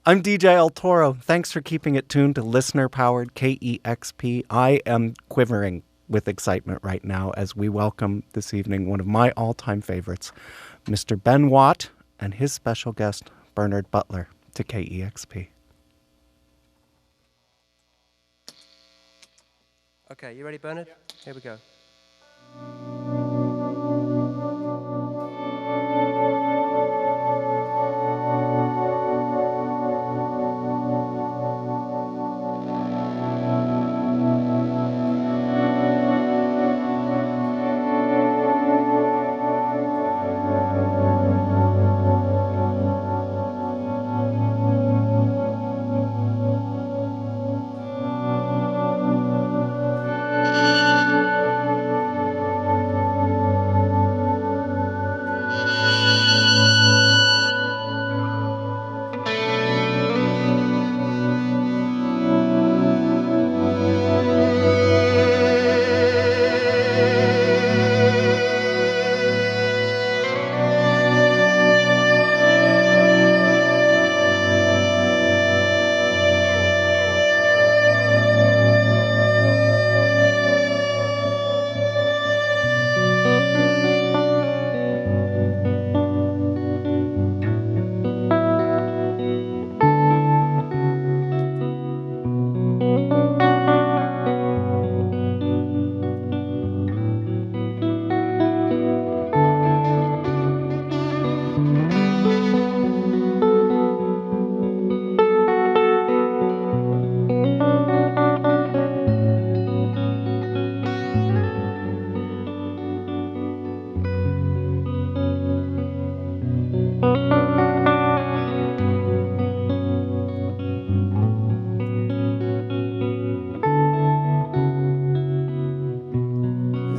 I'm DJ El Toro. Thanks for keeping it tuned to listener-powered KEXP. I am quivering with excitement right now as we welcome this evening one of my all-time favorites, Mr. Ben Watt, and his special guest, Bernard Butler, to KEXP. Okay, you ready, Bernard? Yeah. Here we go.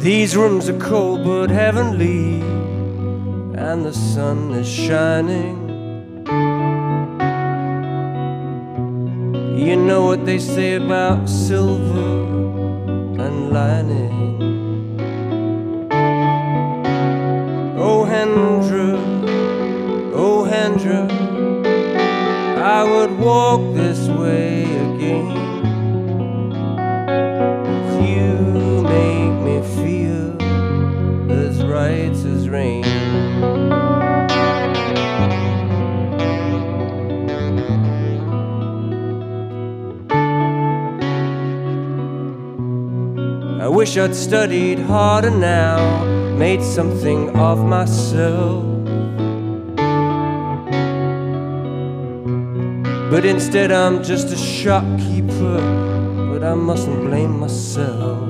These rooms are cold but heavenly, and the sun is shining. You know what they say about silver and lining. Oh Hendra, oh Hendra, I would walk this way again. You make me feel as right as rain. I wish I'd studied harder now, made something of myself. But instead I'm just a shopkeeper, but I mustn't blame myself.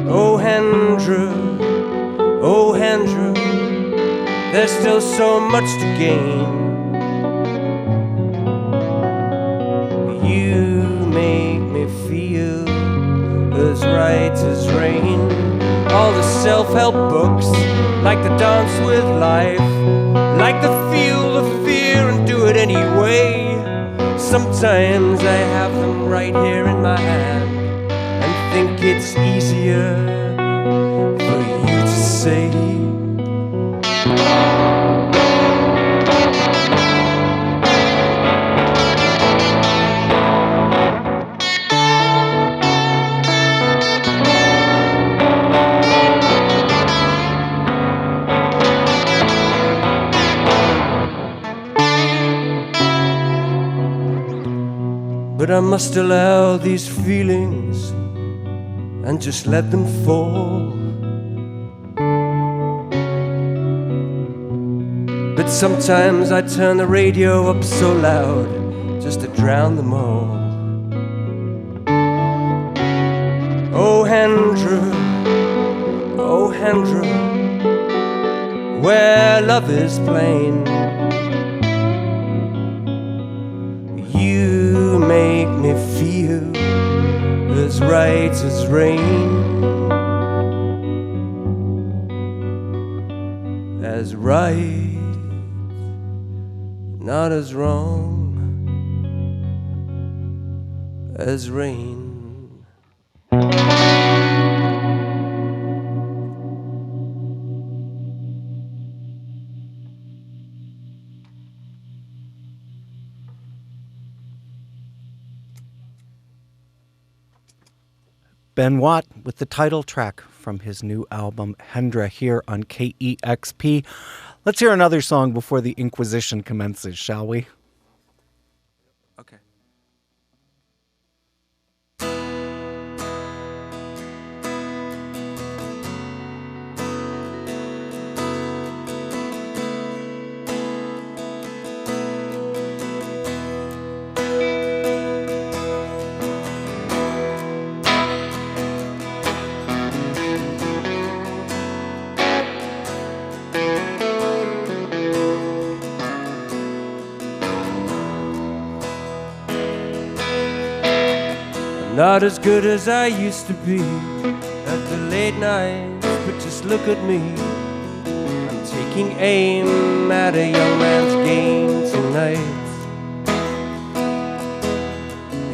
Oh Hendra, oh Hendra, there's still so much to gain. You make me feel as right as rain. All the self-help books, like the Dance with Life, like the Feel the Fear and Do It Anyway. Sometimes I have them right here in my hand and think it's easier for you to say. But I must allow these feelings and just let them fall. But sometimes I turn the radio up so loud just to drown them all. Oh Hendra, oh Hendra, where love is plain, you make me feel as right as rain, as right, not as wrong as rain. Ben Watt with the title track from his new album, Hendra, here on KEXP. Let's hear another song before the Inquisition commences, shall we? Okay. Not as good as I used to be at the late nights, but just look at me. I'm taking aim at a young man's game tonight.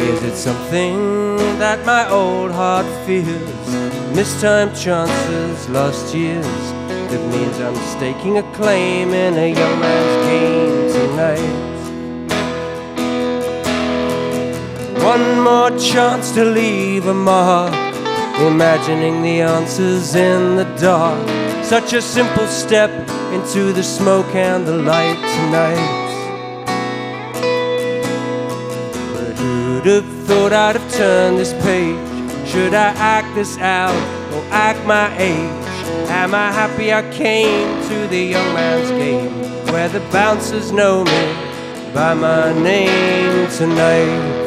Is it something that my old heart fears? Mistimed chances, lost years. That means I'm staking a claim in a young man's game tonight. One more chance to leave a mark, imagining the answers in the dark. Such a simple step into the smoke and the light tonight. But who'd have thought I'd have turned this page? Should I act this out or act my age? Am I happy I came to the young man's game, where the bouncers know me by my name tonight?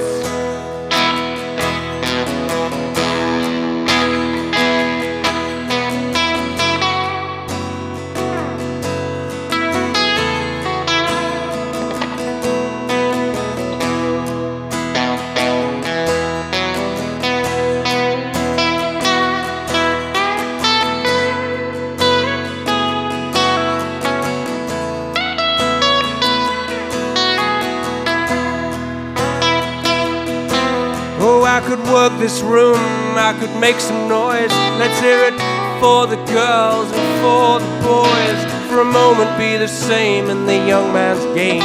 I could work this room, I could make some noise. Let's hear it for the girls and for the boys. For a moment be the same in the young man's game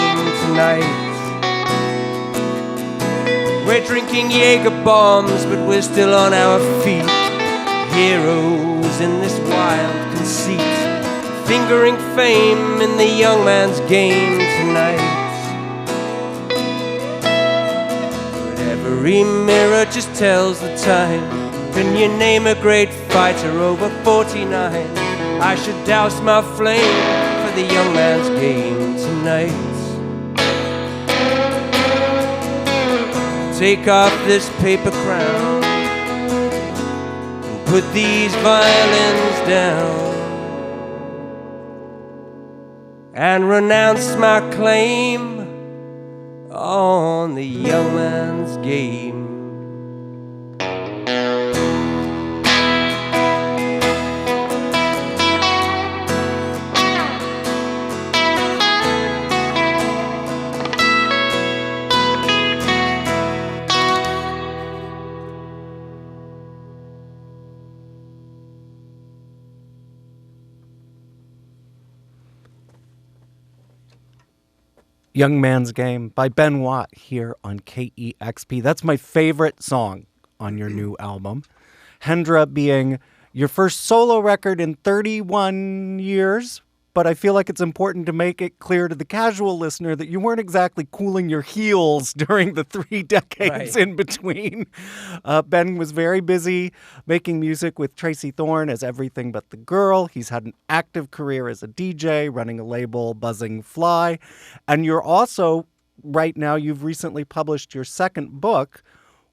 tonight. We're drinking Jaeger bombs, but we're still on our feet. Heroes in this wild conceit, fingering fame in the young man's game tonight. Every mirror just tells the time. Can you name a great fighter over 49? I should douse my flame for the young man's game tonight. Take off this paper crown and put these violins down and renounce my claim on the young man's game. Young Man's Game by Ben Watt here on KEXP. That's my favorite song on your new album. Hendra being your first solo record in 31 years, but I feel like it's important to make it clear to the casual listener that you weren't exactly cooling your heels during the 3 decades in between. Ben was very busy making music with Tracy Thorn as Everything But the Girl. He's had an active career as a DJ, running a label, Buzzing Fly. And you're also, right now, you've recently published your second book,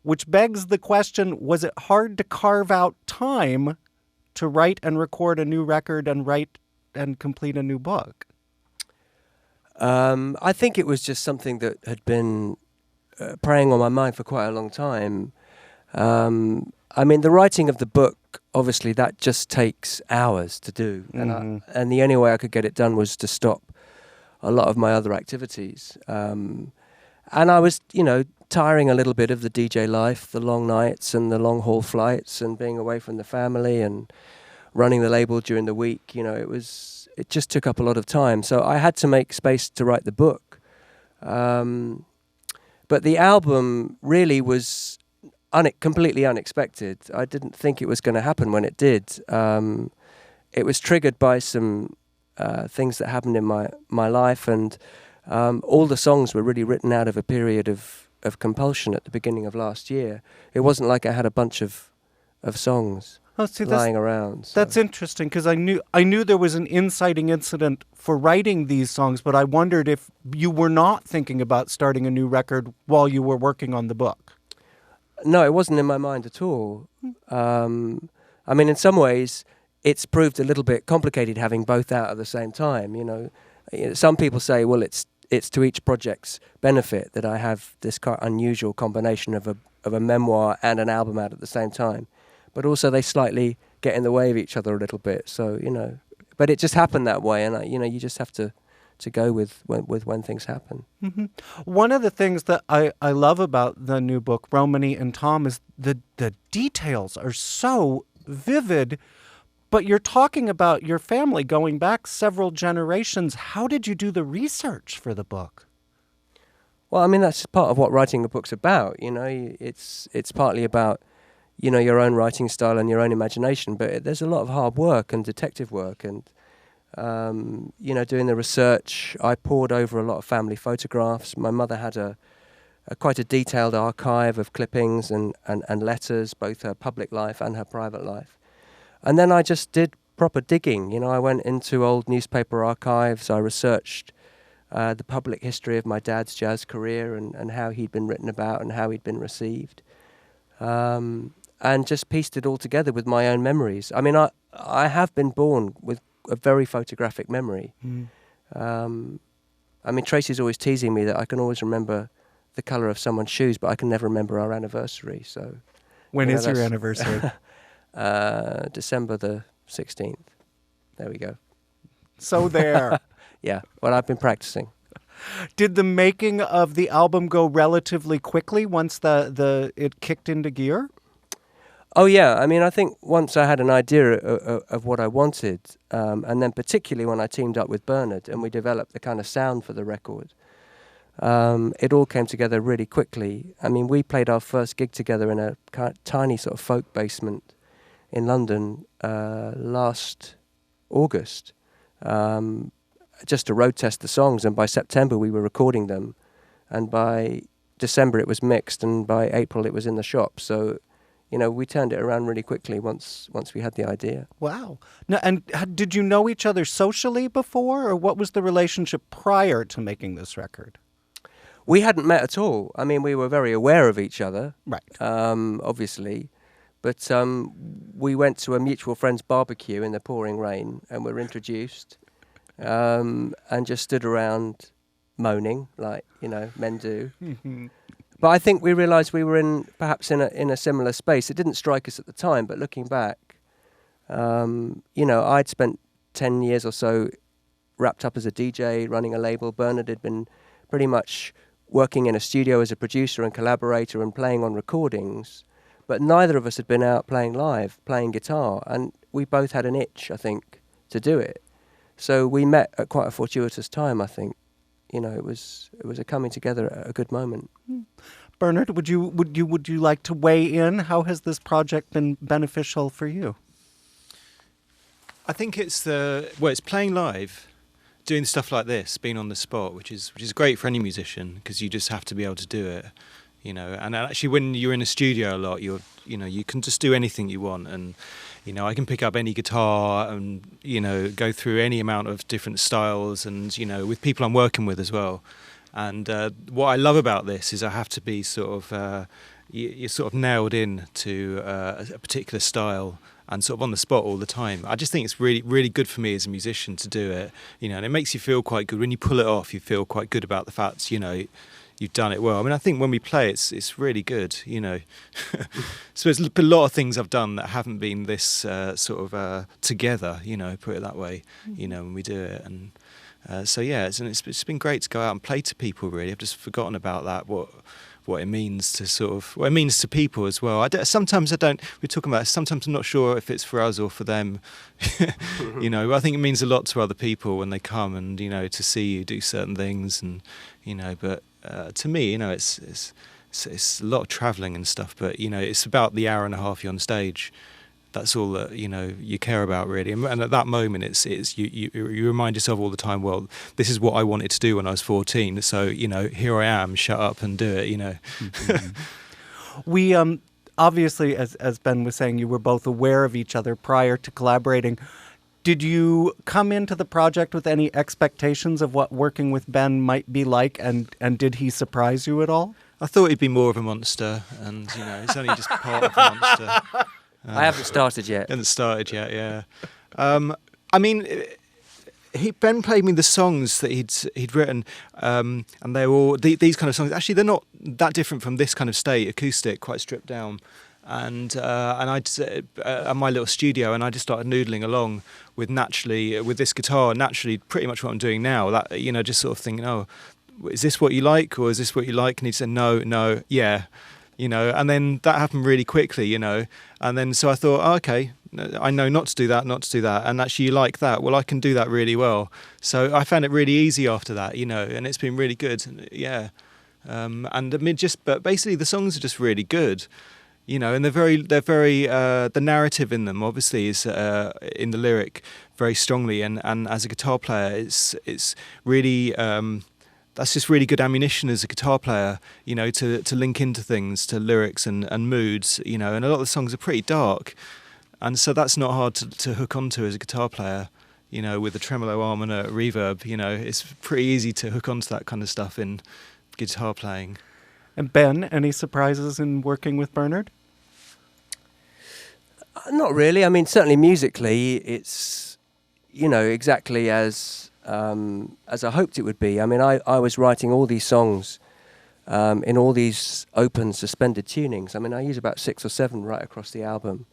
which begs the question, was it hard to carve out time to write and record a new record and write and complete a new book? I think it was just something that had been preying on my mind for quite a long time. I mean, the writing of the book, obviously, that just takes hours to do. And the only way I could get it done was to stop a lot of my other activities. And I was, tiring a little bit of the DJ life, the long nights and the long haul flights and being away from the family and running the label during the week. It just took up a lot of time. So I had to make space to write the book. But the album really was, completely unexpected. I didn't think it was going to happen when it did. It was triggered by some things that happened in my life, and all the songs were really written out of a period of compulsion at the beginning of last year. It wasn't like I had a bunch of songs lying around. So. That's interesting, because I knew there was an inciting incident for writing these songs, but I wondered if you were not thinking about starting a new record while you were working on the book. No, it wasn't in my mind at all. I mean, in some ways, it's proved a little bit complicated having both out at the same time. You know, some people say, well, it's to each project's benefit that I have this unusual combination of a memoir and an album out at the same time. But also they slightly get in the way of each other a little bit. So, you know, but it just happened that way. And, you know, you just have to go with when things happen. Mm-hmm. One of the things that I love about the new book, Romany and Tom, is the details are so vivid. But you're talking about your family going back several generations. How did you do the research for the book? Well, I mean, that's part of what writing a book's about. You know, it's partly about, you know, your own writing style and your own imagination. But there's a lot of hard work and detective work and, you know, doing the research. I pored over a lot of family photographs. My mother had quite a detailed archive of clippings and letters, both her public life and her private life. And then I just did proper digging. You know, I went into old newspaper archives. I researched the public history of my dad's jazz career and how he'd been written about and how he'd been received. And just pieced it all together with my own memories. I mean, I have been born with a very photographic memory. I mean, Tracy's always teasing me that I can always remember the colour of someone's shoes, but I can never remember our anniversary. So, when is your anniversary? December the 16th. There we go. So there. Yeah, well, I've been practicing. Did the making of the album go relatively quickly once it kicked into gear? Oh, yeah. I mean, I think once I had an idea of what I wanted, and then particularly when I teamed up with Bernard and we developed the kind of sound for the record, it all came together really quickly. I mean, we played our first gig together in a tiny sort of folk basement in London last August, just to road test the songs, and by September we were recording them, and by December it was mixed, and by April it was in the shop. So, you know, we turned it around really quickly once we had the idea. Wow. Now, and did you know each other socially before, or what was the relationship prior to making this record? We hadn't met at all. I mean, we were very aware of each other, right? Obviously. But we went to a mutual friend's barbecue in the pouring rain and were introduced and just stood around moaning like, you know, men do. Mm-hmm. But I think we realised we were perhaps in a similar space. It didn't strike us at the time, but looking back, you know, I'd spent 10 years or so wrapped up as a DJ, running a label. Bernard had been pretty much working in a studio as a producer and collaborator and playing on recordings. But neither of us had been out playing live, playing guitar, and we both had an itch, I think, to do it. So we met at quite a fortuitous time, I think. You know, it was a coming together at a good moment. Bernard, would you like to weigh in? How has this project been beneficial for you? I think it's playing live, doing stuff like this, being on the spot, which is great for any musician because you just have to be able to do it. You know, and actually when you're in a studio a lot, you can just do anything you want, and you know, I can pick up any guitar and, you know, go through any amount of different styles, and you know, with people I'm working with as well. And what I love about this is I have to be sort of you're sort of nailed in to a particular style and sort of on the spot all the time. I just think it's really, really good for me as a musician to do it, you know, and it makes you feel quite good when you pull it off. You feel quite good about the fact, you know, you've done it well. I mean, I think when we play, it's really good, you know. So there's a lot of things I've done that haven't been this sort of together, you know, put it that way, you know, when we do it. And so, yeah, it's been great to go out and play to people, really. I've just forgotten about that, what it means to what it means to people as well. Sometimes we're talking about it, sometimes I'm not sure if it's for us or for them. You know, I think it means a lot to other people when they come and, you know, to see you do certain things and, you know, but to me, you know, it's it's a lot of travelling and stuff, but it's about the hour and a half you're on stage. That's all that you care about, really. And at that moment, it's you remind yourself all the time. Well, this is what I wanted to do when I was 14. So here I am. Shut up and do it. Mm-hmm. We obviously, as Ben was saying, you were both aware of each other prior to collaborating. Did you come into the project with any expectations of what working with Ben might be like, and did he surprise you at all? I thought he'd be more of a monster, and he's only just part of a monster. I haven't started yet. Yeah. I mean, Ben played me the songs that he'd written, and they were all these kind of songs. Actually, they're not that different from this kind of state, acoustic, quite stripped down. And I'd at my little studio, and I just started noodling along with this guitar, naturally, pretty much what I'm doing now. That just sort of thinking, oh, is this what you like, or is this what you like? And he'd say, no, yeah. And then that happened really quickly, and then so I thought, oh, okay, I know not to do that, and actually you like that, well, I can do that really well. So I found it really easy after that, and it's been really good, yeah. And I mean, but basically the songs are just really good, and they're very the narrative in them obviously is in the lyric very strongly, and as a guitar player, it's really. That's just really good ammunition as a guitar player, to link into things, to lyrics and moods, and a lot of the songs are pretty dark. And so that's not hard to hook onto as a guitar player, with a tremolo arm and a reverb, it's pretty easy to hook onto that kind of stuff in guitar playing. And Ben, any surprises in working with Bernard? Not really. I mean, certainly musically, it's, exactly as I hoped it would be. I mean, I was writing all these songs in all these open, suspended tunings. I mean, I use about 6 or 7 right across the album.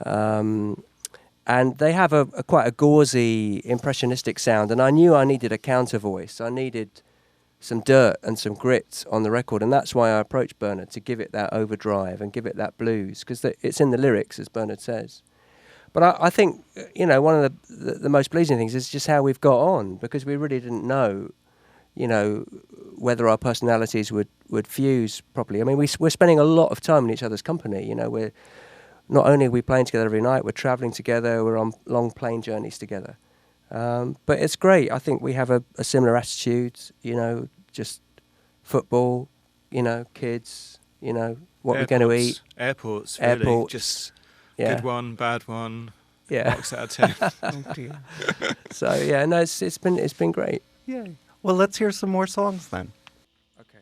And they have a quite a gauzy, impressionistic sound. And I knew I needed a counter voice. I needed some dirt and some grit on the record. And that's why I approached Bernard, to give it that overdrive and give it that blues, because it's in the lyrics, as Bernard says. But I think, one of the most pleasing things is just how we've got on, because we really didn't know, whether our personalities would fuse properly. I mean, we're spending a lot of time in each other's company. We're not only are we playing together every night, we're travelling together, we're on long plane journeys together. But it's great. I think we have a similar attitude, just football, kids, what we're going to eat. Airports, really. Just... Yeah. Good one, bad one. Yeah. Marks out of 10. Oh dear. So yeah, no, it's been great. Yay. Well, let's hear some more songs then. Okay.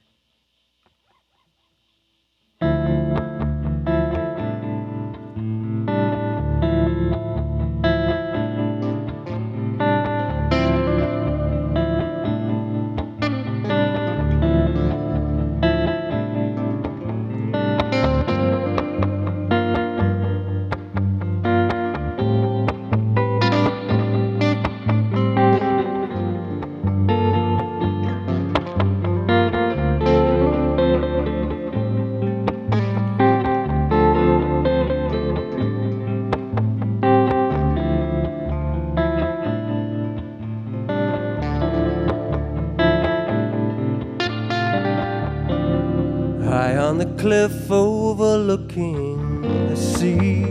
On the cliff overlooking the sea,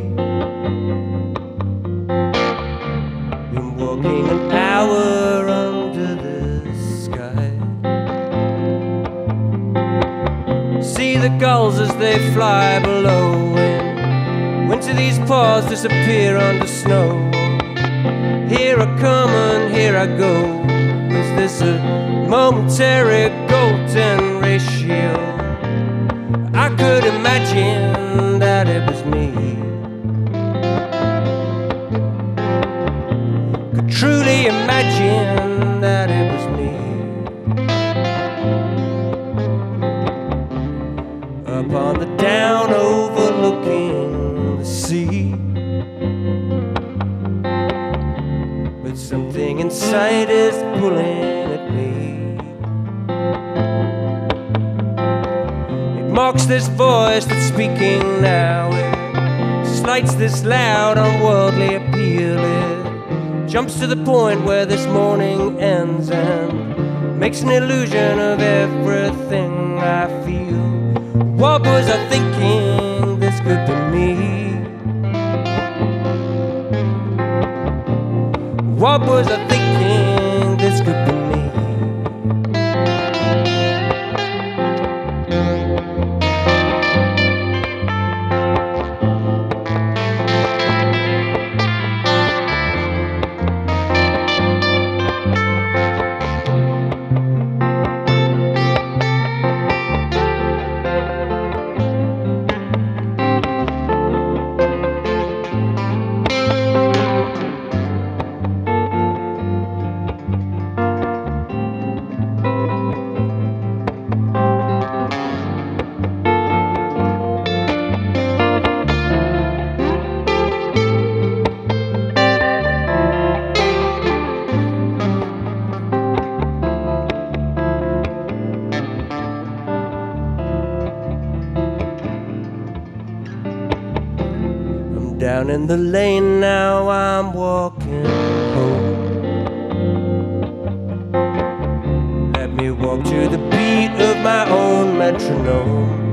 been walking an hour under the sky. See the gulls as they fly below, and winter these paws disappear under snow. Here I come and here I go. Is this a momentary golden ratio? I could imagine that it was me. Could truly imagine that it was me. Up on the down overlooking the sea, but something inside is pulling at me. Mocks this voice that's speaking now. It slights this loud, unworldly appeal. It jumps to the point where this morning ends and makes an illusion of everything I feel. What was I thinking? This could be me. What was I thinking? This could be me. Down in the lane now, I'm walking home. Let me walk to the beat of my own metronome.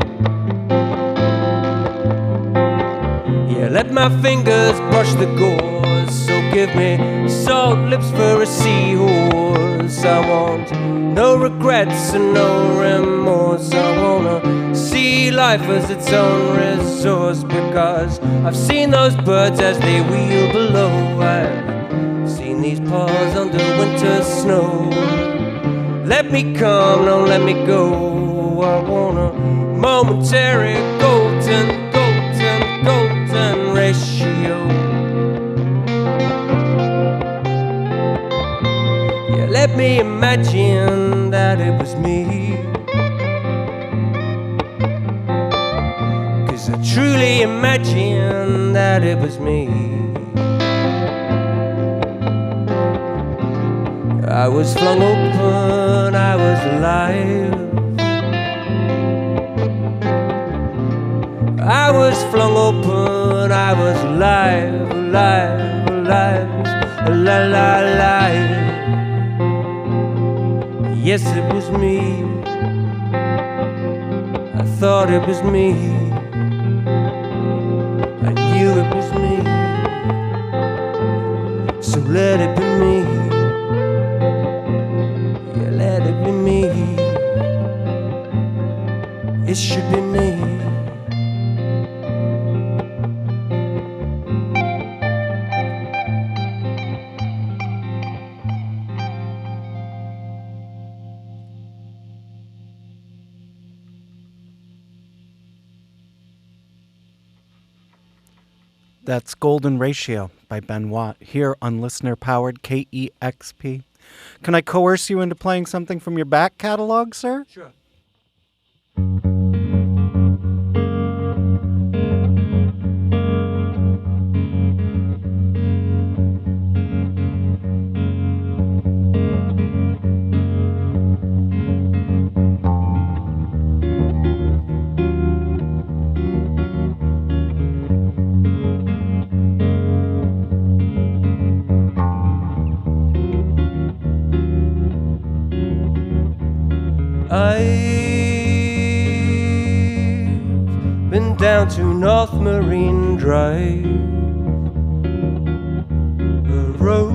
Yeah, let my fingers brush the gauze. So give me salt lips for a seahorse. I want no regrets and no remorse. I wanna see life as its own resource, because I've seen those birds as they wheel below. I've seen these paws under winter snow. Let me come, don't let me go. I want a momentary golden ratio. Yeah, let me imagine that it was me. I truly imagine that it was me. I was flung open, I was alive. I was flung open, I was alive, alive, alive, alive. Yes, it was me. I thought it was me. It was me, so let it be me. Yeah, let it be me. It should be me. That's Golden Ratio by Ben Watt here on listener-powered KEXP. Can I coerce you into playing something from your back catalog, sir? Sure. I've been down to North Marine Drive, a road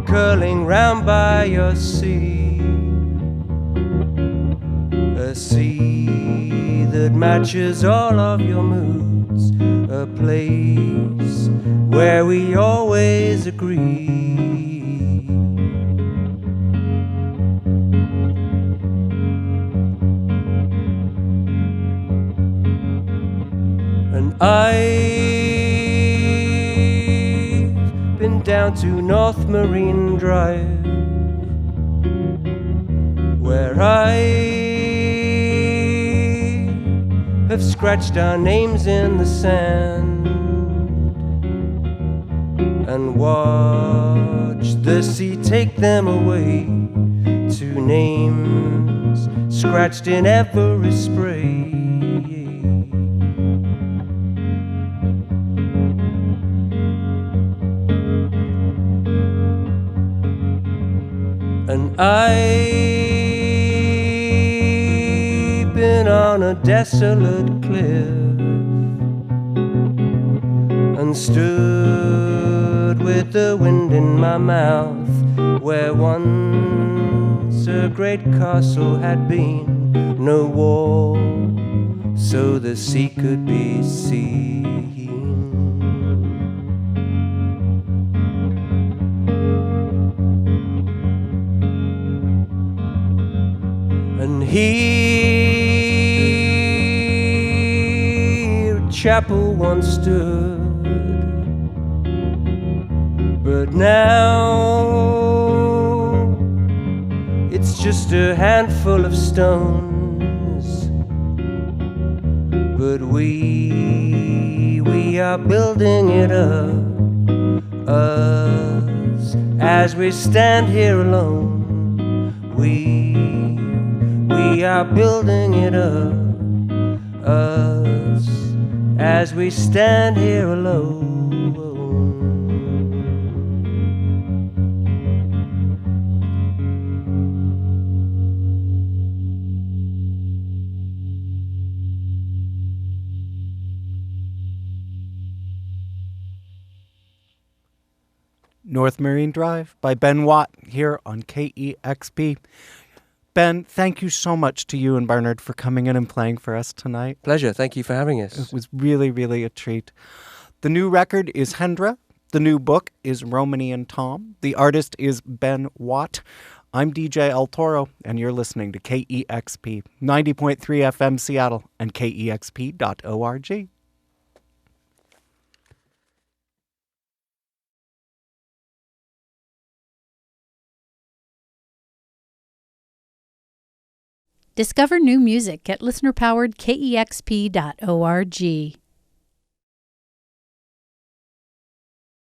curling round by your sea, a sea that matches all of your moods, a place where we always agree. I've been down to North Marine Drive, where I have scratched our names in the sand and watched the sea take them away to names scratched in every spray. And I've a desolate cliff and stood with the wind in my mouth, where once a great castle had been, no wall, so the sea could be seen. And here a chapel once stood, but now it's just a handful of stones. But we are building it up, us, as we stand here alone. We are building it up, us, as we stand here alone. North Marine Drive by Ben Watt here on KEXP. Ben, thank you so much to you and Bernard for coming in and playing for us tonight. Pleasure. Thank you for having us. It was really, really a treat. The new record is Hendra. The new book is Romany and Tom. The artist is Ben Watt. I'm DJ El Toro, and you're listening to KEXP 90.3 FM Seattle and KEXP.org. Discover new music at listener-powered KEXP.org.